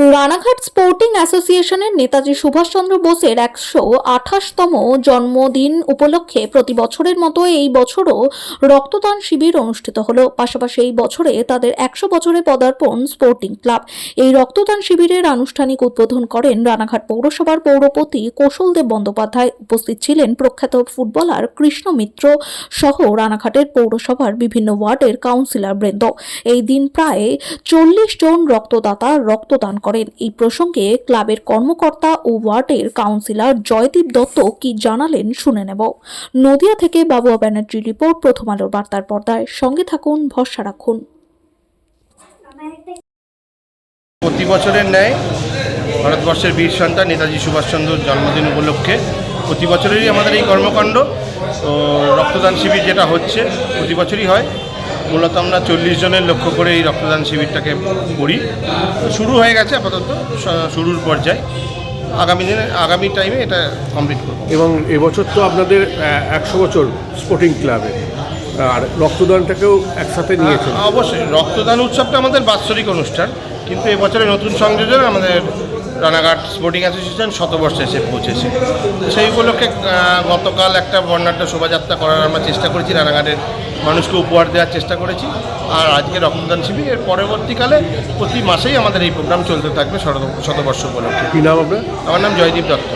Ranaghat sporting অ্যাসোসিয়েশনের নেতাজি সুভাষচন্দ্র বোসের 128তম জন্মদিন উপলক্ষে প্রতি বছরের মতো এই বছরও রক্তদান শিবির অনুষ্ঠিত হলো। পাশাপাশি এই বছরে তাদের 100 বছরে পদার্পণ স্পোর্টিং ক্লাব। এই রক্তদান শিবিরের আনুষ্ঠানিক উদ্বোধন করেন রানাঘাট পৌরসভার পৌরপতি কৌশলদেব বন্দ্যোপাধ্যায়। উপস্থিত ছিলেন প্রখ্যাত ফুটবলার কৃষ্ণ মিত্র সহ রানাঘাটের পৌরসভার বিভিন্ন ওয়ার্ডের কাউন্সিলর বৃন্দ। এই দিন প্রায় 40 জন রক্তদাতা রক্তদান করেন। এই প্রসঙ্গে ক্লাবের কর্মকর্তা ও ওয়ার্ডের কাউন্সিলর জয়দীপ দত্ত কি জানালেন শুনে নেব। নদিয়া থেকে বাবুয়া ব্যানার্জির রিপোর্ট, প্রথম আলোর বার্তার পর্দায়। সঙ্গে থাকুন, ভরসা রাখুন। প্রতি বছরের ন্যায় ভারতবর্ষের বীর সন্তান নেতাজি সুভাষচন্দ্রর জন্মদিন উপলক্ষে প্রতি বছরেরই আমাদের এই কর্মকাণ্ড। তো রক্তদান শিবির যেটা হচ্ছে প্রতি বছরই হয়। মূলত আমরা 40 জনের লক্ষ্য করে এই রক্তদান শিবিরটাকে করি। শুরু হয়ে গেছে, আপাতত শুরুর পর্যায়ে। আগামী টাইমে এটা কমপ্লিট করব। এবং এবছর তো আপনাদের 100 বছর স্পোর্টিং ক্লাবে, আর রক্তদানটাকেও একসাথে নিয়েছেন। অবশ্যই রক্তদান উৎসবটা আমাদের বাৎসরিক অনুষ্ঠান, কিন্তু এবছরে নতুন সংযোজন আমাদের রানাঘাট স্পোর্টিং অ্যাসোসিয়েশন 100 বর্ষে এসে পৌঁছেছে। সেই উপলক্ষে গতকাল একটা বর্ণাঢ্য শোভাযাত্রা করার আমরা চেষ্টা করেছি, রানাঘাটের মানুষকে উপহার দেওয়ার চেষ্টা করেছি। আর আজকে রক্তদান শিবির, এর পরবর্তীকালে প্রতি মাসেই আমাদের এই প্রোগ্রাম চলতে থাকবে 100 বর্ষ উপলক্ষে। কী নাম আপনার? আমার নাম জয়দীপ দত্ত।